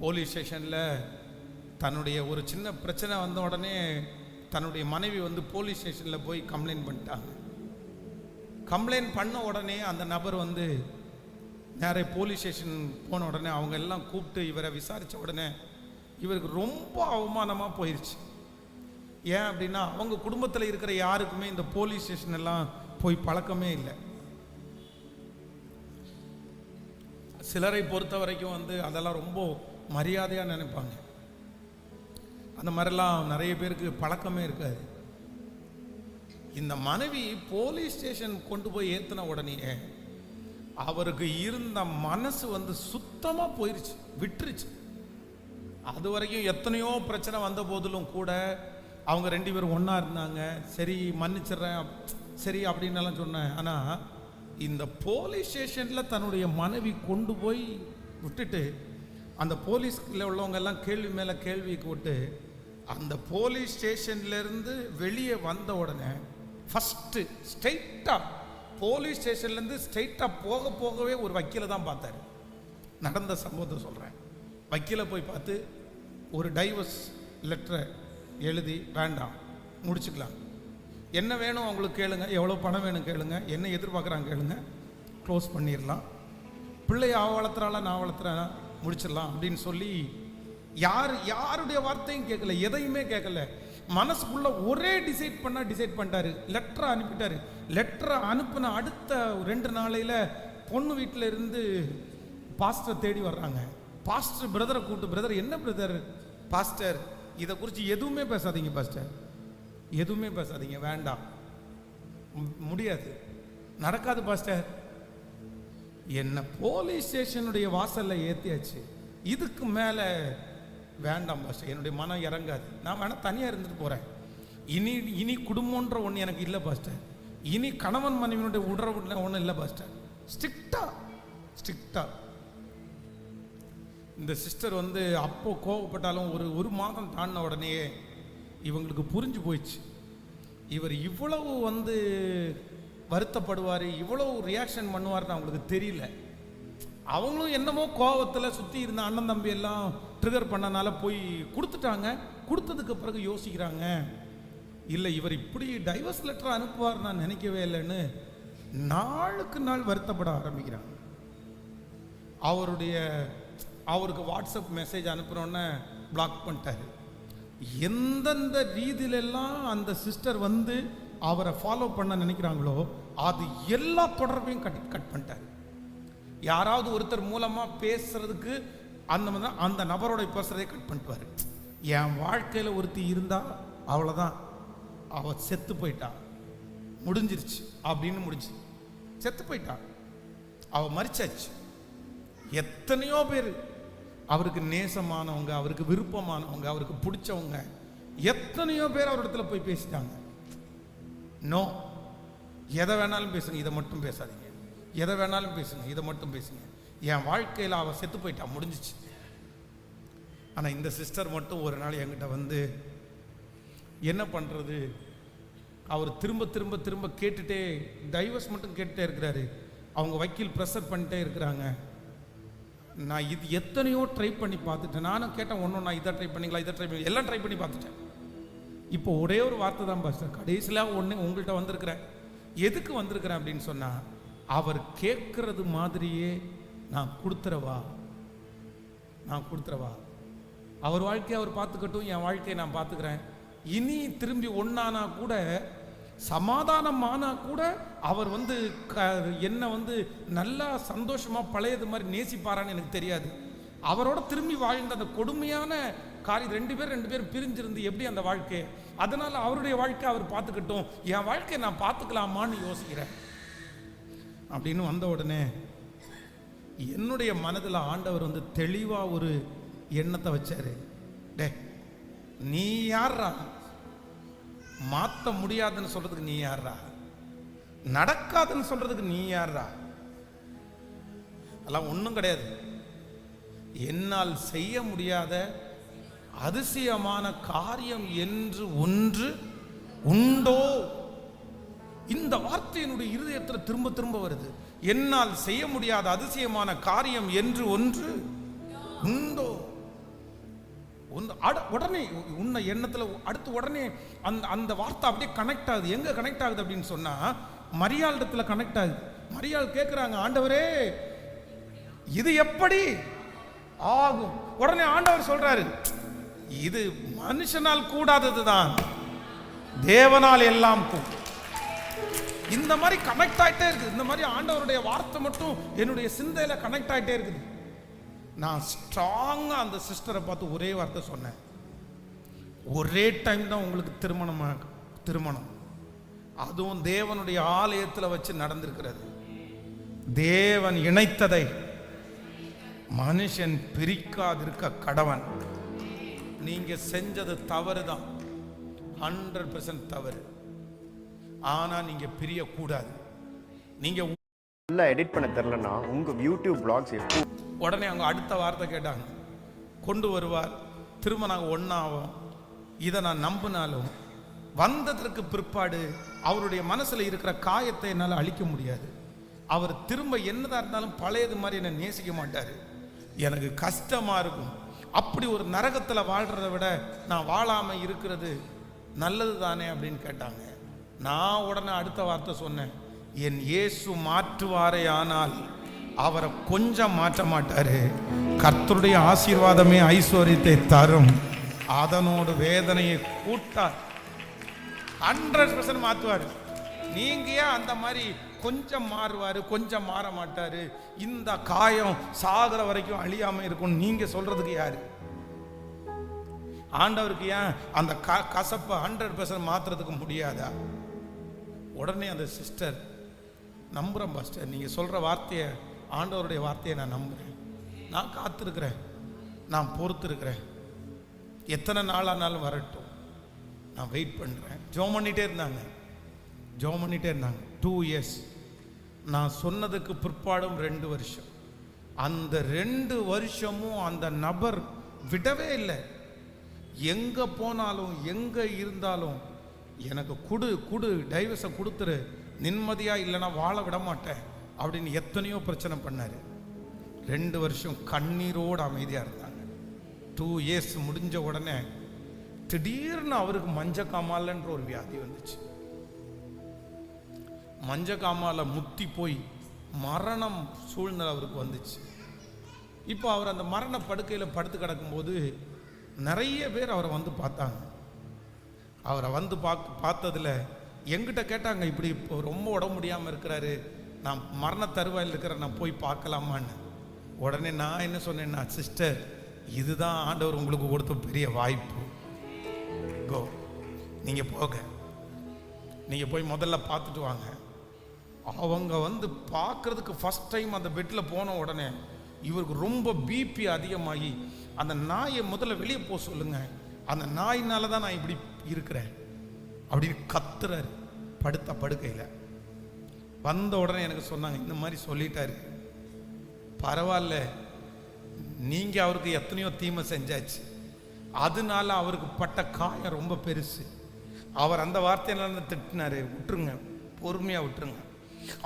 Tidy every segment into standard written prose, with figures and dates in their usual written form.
Police ஸ்டேஷனில் தன்னுடைய ஒரு சின்ன பிரச்சனை வந்த உடனே தன்னுடைய மனைவி வந்து போலீஸ் ஸ்டேஷனில் போய் கம்ப்ளைண்ட் பண்ணிட்டாங்க. கம்ப்ளைண்ட் பண்ண உடனே அந்த நபர் வந்து நேரே போலீஸ் ஸ்டேஷன் போன உடனே அவங்க எல்லாம் கூப்பிட்டு இவரை விசாரித்த உடனே இவருக்கு ரொம்ப அவமானமாக போயிடுச்சு. ஏன் அப்படின்னா அவங்க குடும்பத்தில் இருக்கிற யாருக்குமே இந்த போலீஸ் ஸ்டேஷன் எல்லாம் போய் பழக்கமே இல்லை. சிலரை பொறுத்த வரைக்கும் வந்து அதெல்லாம் ரொம்ப மரியாதையாக நினைப்பாங்க. அந்த மாதிரிலாம் நிறைய பேருக்கு பழக்கமே இருக்காது. இந்த மனைவி போலீஸ் ஸ்டேஷன் கொண்டு போய் ஏற்றின உடனே அவருக்கு இருந்த மனசு வந்து சுத்தமாக போயிடுச்சு, விட்டுருச்சு. அது வரைக்கும் எத்தனையோ பிரச்சனை வந்த போதிலும் கூட அவங்க 2 பேரும் ஒன்றா இருந்தாங்க. சரி மன்னிச்சிட்றேன், சரி அப்படின்னு சொன்னேன். ஆனால் இந்த போலீஸ் ஸ்டேஷனில் தன்னுடைய மனைவி கொண்டு போய் விட்டுட்டு அந்த போலீஸில் உள்ளவங்க எல்லாம் கேள்வி மேலே கேள்விக்கு விட்டு அந்த போலீஸ் ஸ்டேஷன்லேருந்து வெளியே வந்த உடனே ஃபஸ்ட்டு ஸ்ட்ரெயிட்டாக போலீஸ் ஸ்டேஷன்லேருந்து ஸ்ட்ரெயிட்டாக போகவே ஒரு வக்கீலை தான் பார்த்தாரு. நடந்த சம்பவத்தை சொல்கிறேன். வக்கீலை போய் பார்த்து ஒரு டைவர்ஸ் லெட்டரை எழுதி, வேண்டாம் முடிச்சுக்கலாம், என்ன வேணும் அவங்களுக்கு கேளுங்க, எவ்வளோ பணம் வேணும் கேளுங்க, என்ன எதிர்பார்க்குறாங்க கேளுங்க, க்ளோஸ் பண்ணிடலாம், பிள்ளைய வளர்த்துறாளா நான் வளர்த்துறேன் முடிச்சிடலாம் அப்படின்னு சொல்லி யாருடைய வார்த்தையும் கேட்கல, எதையுமே கேட்கல. மனசுக்குள்ள ஒரே டிசைட் பண்ணிட்டாரு. லெட்டரை அனுப்பிட்டாரு. லெட்டரை அனுப்பின அடுத்த 2 நாளையில் பொண்ணு வீட்டில் இருந்து பாஸ்டர் தேடி வர்றாங்க. பாஸ்டர் பிரதரை கூப்பிட்டு, பிரதர் என்ன பிரதர், பாஸ்டர் இதை குறித்து எதுவுமே பேசாதீங்க பாஸ்டர், எதுவுமே பேசாதீங்க, வேண்டாம், முடியாது, நடக்காது பாஸ்டர். என்ன போலீஸ் ஸ்டேஷனுடைய வாசலில் ஏற்றியாச்சு, இதுக்கு மேலே வேண்டாம் பாஸ்டர், என்னுடைய மனம் இறங்காது, நான் வேணால் தனியாக இருந்துட்டு போகிறேன், இனி குடும்பன்ற ஒன்று எனக்கு இல்லை பாஸ்டர், இனி கணவன் மனைவியினுடைய உடறவு ஒன்றும் இல்லை பாஸ்டர். ஸ்ட்ரிக்டா இந்த சிஸ்டர் வந்து அப்போ கோவப்பட்டாலும் ஒரு மாதம் தாண்டின உடனே இவங்களுக்கு புரிஞ்சு போயிடுச்சு, இவர் இவ்வளவு வந்து வருத்தப்படுவார், இவ்வளவு ரியாக்ஷன் பண்ணுவார்னு அவங்களுக்கு தெரியல. அவங்களும் என்னமோ கோவத்தில் சுற்றி இருந்த அண்ணன் தம்பி எல்லாம் ட்ரிகர் பண்ணனால போய் கொடுத்துட்டாங்க. கொடுத்ததுக்கு பிறகு யோசிக்கிறாங்க, இல்லை இவர் இப்படி டைவர்ஸ் லெட்டர் அனுப்புவார் நான் நினைக்கவே இல்லைன்னு நாளுக்கு நாள் வருத்தப்பட ஆரம்பிக்கிறாங்க. அவருக்கு வாட்ஸ்அப் மெசேஜ் அனுப்புகிறோன்னே பிளாக் பண்ணிட்டாரு. எந்தெந்த ரீதியிலெல்லாம் அந்த சிஸ்டர் வந்து அவரை ஃபாலோ பண்ண நினைக்கிறாங்களோ அது எல்லா தொடர்பையும் கட் பண்ணிட்டாரு. யாராவது ஒருத்தர் மூலமாக பேசுறதுக்கு அந்த நபரோட பேசுறதை கட் பண்ணிட்டுவார். என் வாழ்க்கையில் ஒருத்தி இருந்தா அவ்வளோதான், அவள் செத்து போயிட்டா, முடிஞ்சிருச்சு அப்படின்னு முடிஞ்சு செத்து போயிட்டா, அவள் மரிச்சாச்சு. எத்தனையோ பேர் அவருக்கு நேசமானவங்க, அவருக்கு விருப்பமானவங்க, அவருக்கு பிடிச்சவங்க எத்தனையோ பேர் அவரிடத்துல போய் பேசிட்டாங்க. நோ, எதை வேணாலும் பேசுங்க, இதை மட்டும் பேசாதீங்க, எதை வேணாலும் பேசுங்க, இதை மட்டும் பேசுங்க, என் வாழ்க்கையில் அவள் செத்து போயிட்டா, முடிஞ்சிச்சு. ஆனால் இந்த சிஸ்டர் மட்டும் ஒரு நாள் என்கிட்ட வந்து என்ன பண்ணுறது, அவர் திரும்ப திரும்ப திரும்ப கேட்டுட்டே, டைவர்ஸ் மட்டும் கேட்டுட்டே இருக்கிறாரு, அவங்க வக்கீல் ப்ரெஷர் பண்ணிட்டே இருக்கிறாங்க. நான் இது எத்தனையோ ட்ரை பண்ணி பார்த்துட்டேன். நானும் கேட்டேன், நான் இதை ட்ரை பண்ணிங்களா, இதை ட்ரை பண்ணி எல்லாம் ட்ரை பண்ணி பார்த்துட்டேன். இப்போ ஒரே ஒரு வார்த்தை தான் பாஸ்டர், கடைசியில் ஒன்று உங்கள்கிட்ட வந்திருக்கிறேன். எதுக்கு வந்திருக்கிறேன் அப்படின்னு சொன்னால், அவர் கேட்கறது மாதிரியே நான் கொடுத்துறவா, அவர் வாழ்க்கையை அவர் பார்த்துக்கட்டும், என் வாழ்க்கையை நான் பார்த்துக்கிறேன். இனி திரும்பி ஒன்றானா கூட, சமாதானமானா கூட அவர் வந்து என்ன வந்து நல்லா சந்தோஷமாக பழையது மாதிரி நேசிப்பாரான்னு எனக்கு தெரியாது. அவரோட திரும்பி வாழ்ந்த அந்த கொடுமையான காரியம், 2 பேர் பிரிஞ்சிருந்து எப்படி அந்த வாழ்க்கை, அதனால அவருடைய வாழ்க்கை அவர் பார்த்துக்கட்டும், என் வாழ்க்கையை நான் பார்த்துக்கலாமான்னு யோசிக்கிறேன் அப்படின்னு வந்த உடனே என்னுடைய மனதில் ஆண்டவர் வந்து தெளிவாக ஒரு எண்ணத்தை வச்சாரு. டே, நீ யாரா மாற்ற முடியாதுன்னு சொல்றதுக்கு, நீ யாரா நடக்காதுன்னு சொல்றதுக்கு, நீ யாரா, அதெல்லாம் ஒன்றும் கிடையாது. என்னால் செய்ய முடியாத அதிசயமான காரியம் என்று ஒன்று உண்டோ? இந்த வார்த்தை என்னுடைய இருதயத்தில் திரும்ப திரும்ப வருது. என்னால் செய்ய முடியாத அதிசயமான காரியம் என்று ஒன்று உண்டோ? உடனே உன்னை எண்ணத்தில் அடுத்து உடனே அந்த அந்த வார்த்தை அப்படியே கனெக்ட் ஆகுது. எங்கே கனெக்ட் ஆகுது அப்படின்னு சொன்னால் மரியாள் இடத்துல கனெக்ட் ஆகுது. மரியாள் கேட்குறாங்க, ஆண்டவரே இது எப்படி ஆகும்? உடனே ஆண்டவர் சொல்றாரு, இது மனுஷனால் கூடாதது தான், தேவனால் எல்லாம் கூடும். இந்த மாதிரி கனெக்ட் ஆகிட்டே இருக்குது. இந்த மாதிரி ஆண்டவருடைய வார்த்தை மட்டும் என்னுடைய சிந்தையில் கனெக்ட் ஆகிட்டே இருக்குது. நான் ஸ்ட்ராங்காக அந்த சிஸ்டரை பார்த்து ஒரே வார்த்தை சொன்னேன், ஒரே டைம் தான் உங்களுக்கு திருமணம், அதுவும் தேவனுடைய ஆலயத்தில் வச்சு நடந்திருக்கிறது. தேவன் இணைத்ததை மனுஷன் பிரிக்காதிருக்க கடவன். நீங்க செஞ்சது தவறு தான், 100% தவறு. ஆனா நீங்க பிரியக்கூடாது. நீங்க நல்லா எடிட் பண்ண தெரியலன்னா உங்க யூடியூப் பிளாக்ஸ் எப்படி? உடனே அவங்க அடுத்த வார்த்தை கேட்டாங்க, கொண்டு வருவார், திரும்ப நாங்கள் ஒன்றாவோம். இதை நான் நம்பினாலும் வந்ததற்கு பிற்பாடு அவருடைய மனசில் இருக்கிற காயத்தை என்னால் அழிக்க முடியாது. அவர் திரும்ப என்னதான் இருந்தாலும் பழையது மாதிரி என்னை நேசிக்க மாட்டார். எனக்கு கஷ்டமாக இருக்கும். அப்படி ஒரு நரகத்தில் வாழ்கிறத விட நான் வாழாமல் இருக்கிறது நல்லது தானே அப்படின்னு கேட்டாங்க. நான் உடனே அடுத்த வார்த்தை சொன்னேன், என் இயேசு மாற்றுவாரே ஆனால் அவரை கொஞ்சம் மாற்ற மாட்டாரு. கர்த்தருடைய ஆசீர்வாதமே ஐஸ்வர்யத்தை தரும், அதனோடு வேதனையை கூட்டார். 100% மாற்றுவார். நீங்க ஏன் அந்த மாதிரி கொஞ்சம் மாறுவாரு கொஞ்சம் மாற மாட்டாரு, இந்த காயம் சாகிற வரைக்கும் அழியாம இருக்கும் நீங்க சொல்றதுக்கு யாரு? ஆண்டவருக்கு ஏன் அந்த கசப்பை 100% மாத்துறதுக்கு முடியாதா? உடனே அந்த சிஸ்டர், நம்புறேன் பாஸ்டர், நீங்க சொல்ற வார்த்தையை, ஆண்டவருடைய வார்த்தையை நான் நம்புறேன், நான் காத்திருக்கிறேன், நான் பொறுத்திருக்கிறேன், எத்தனை நாள் ஆனாலும் வரட்டும், நான் வெயிட் பண்ணுறேன். ஜெபம் பண்ணிகிட்டே இருந்தாங்க 2 years. நான் சொன்னதுக்கு பிற்பாடும் 2 வருஷம். அந்த 2 வருஷமும் அந்த நபர் விடவே இல்லை. எங்கே போனாலும் எங்கே இருந்தாலும் எனக்கு குடு டைவர்ஸை கொடுத்துரு, நிம்மதியாக இல்லைன்னா வாழ விட மாட்டேன் அப்படின்னு எத்தனையோ பிரச்சனை பண்ணார். 2 வருஷம் கண்ணீரோடு அமைதியாக இருந்தாங்க. 2 years முடிஞ்ச உடனே திடீர்னு அவருக்கு மஞ்சக்காமாலன்ற ஒரு வியாதி வந்துச்சு. மஞ்சக்காமால முத்தி போய் மரணம் சூழ்நிலை அவருக்கு வந்துச்சு. இப்போ அவர் அந்த மரண படுக்கையில் படுத்து கிடக்கும்போது நிறைய பேர் அவரை வந்து பார்த்தாங்க. அவரை வந்து பார்த்ததில் எங்கிட்ட கேட்டாங்க, இப்படி இப்போ ரொம்ப உடம்பு முடியாமல் இருக்கிறாரு, நான் மரண தருவாயில் இருக்கிற, நான் போய் பார்க்கலாமான்னு. உடனே நான் என்ன சொன்னேன்னா, சிஸ்டர், இதுதான் ஆண்டவர் உங்களுக்கு கொடுத்த பெரிய வாய்ப்பு. கோ, நீங்கள் போக, நீங்கள் போய் முதல்ல பார்த்துட்டு வாங்க. அவங்க வந்து பார்க்குறதுக்கு ஃபஸ்ட் டைம் அந்த பெட்டில் போன உடனே இவருக்கு ரொம்ப பிபி அதிகமாகி, அந்த நாயை முதல்ல வெளியே போக சொல்லுங்க, அந்த நாயினால தான் நான் இப்படி இருக்கிறேன் அப்படின்னு கத்துறாரு. படுத்த படுக்கையில் வந்த உடனே எனக்கு சொன்னாங்க, இந்த மாதிரி சொல்லிட்டாரு, பரவாயில்ல, நீங்கள் அவருக்கு எத்தனையோ தீமை செஞ்சாச்சு, அதனால அவருக்கு பட்ட காயம் ரொம்ப பெருசு. அவர் அந்த வார்த்தையில திட்டினாரு, விட்டுருங்க, பொறுமையாக விட்டுருங்க.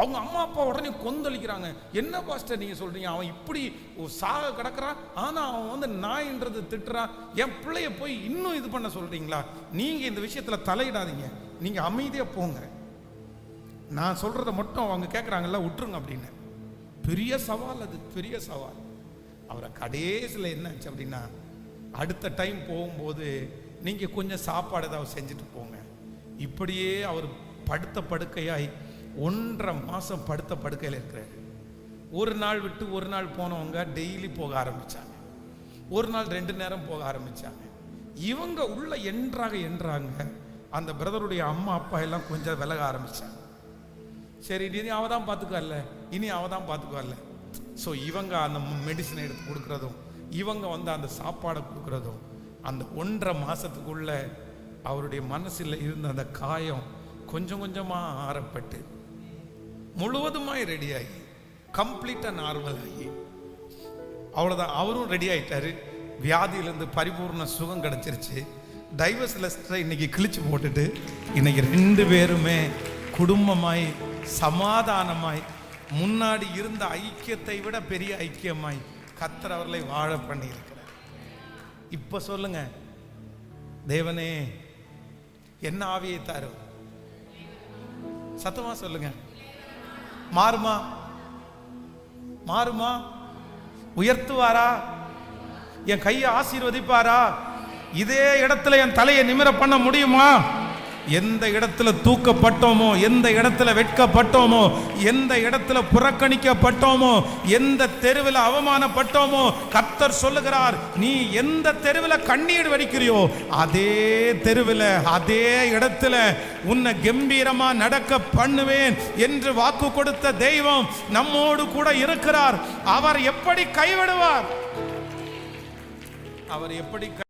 அவங்க அம்மா அப்பா உடனே கொந்தளிக்கிறாங்க, என்ன பாஸ்டர் நீங்கள் சொல்கிறீங்க, அவன் இப்படி சாக கிடக்கிறான், ஆனால் அவன் வந்து நாயின்றது திட்டுறான், என் பிள்ளைய போய் இன்னும் இது பண்ண சொல்கிறீங்களா? நீங்கள் இந்த விஷயத்தில் தலையிடாதீங்க, நீங்கள் அமைதியாக போங்க, நான் சொல்கிறத மட்டும் அவங்க கேட்குறாங்கல்ல, விட்டுருங்க அப்படின்னு. பெரிய சவால், அது பெரிய சவால். அவரை கடைசியில் என்னாச்சு அப்படின்னா, அடுத்த டைம் போகும்போது நீங்கள் கொஞ்சம் சாப்பாடு ஏதாவது செஞ்சுட்டு போங்க. இப்படியே அவர் படுத்த படுக்கையாய் 1.5 மாதம் படுத்த படுக்கையில் இருக்கிறார். ஒரு நாள் விட்டு ஒரு நாள் போனவங்க டெய்லி போக ஆரம்பித்தாங்க, ஒரு நாள் 2 நேரம் போக ஆரம்பித்தாங்க. இவங்க உள்ள என்றாங்க, அந்த பிரதருடைய அம்மா அப்பா எல்லாம் கொஞ்சம் விலக ஆரம்பித்தாங்க. சரி, இனி அவ தான் பார்த்துக்குவாள். ஸோ இவங்க அந்த மெடிசனை எடுத்து கொடுக்குறதும், இவங்க வந்து அந்த சாப்பாடை கொடுக்குறதும், அந்த 1.5 மாதத்துக்குள்ள அவருடைய மனசில் இருந்த அந்த காயம் கொஞ்சம் கொஞ்சமாக ஆறப்பட்டு முழுவதுமாய் ரெடியாகி கம்ப்ளீட்டாக நார்மல் ஆகி, அவ்வளோதான், அவரும் ரெடி ஆகிட்டாரு. வியாதியிலேருந்து பரிபூர்ண சுகம் கிடச்சிருச்சு. டைவர்ஸ் லெஸ்டரை இன்னைக்கு கிழிச்சு போட்டுட்டு இன்னைக்கு 2 பேருமே குடும்பமாய் சமாதானமாய் முன்னாடி இருந்த ஐக்கியத்தை விட பெரிய ஐக்கியமாய் கர்த்தர் அவர்களை வாழ பண்ணியிருக்கிறார். இப்ப சொல்லுங்க, தேவனே என்ன ஆவியை தாரும்? சத்தமா சொல்லுங்க. மாறுமா? மாறுமா? உயர்த்துவாரா? என் கையை ஆசீர்வதிப்பாரா? இதே இடத்துல என் தலையை நிமிர பண்ண முடியுமா? எந்த இடத்துல தூக்கப்பட்டோமோ, எந்த இடத்துல வெட்கப்பட்டோமோ, எந்த இடத்துல புறக்கணிக்கப்பட்டோமோ, எந்த தெருவில் அவமானப்பட்டோமோ, கர்த்தர் சொல்லுகிறார், நீ எந்த தெருவில் கண்ணீர் வடிக்கிறியோ அதே தெருவில், அதே இடத்துல உன்னை கம்பீரமா நடக்க பண்ணுவேன் என்று வாக்கு கொடுத்த தெய்வம் நம்மோடு கூட இருக்கிறார். அவர் எப்படி கைவிடுவார்? அவர் எப்படி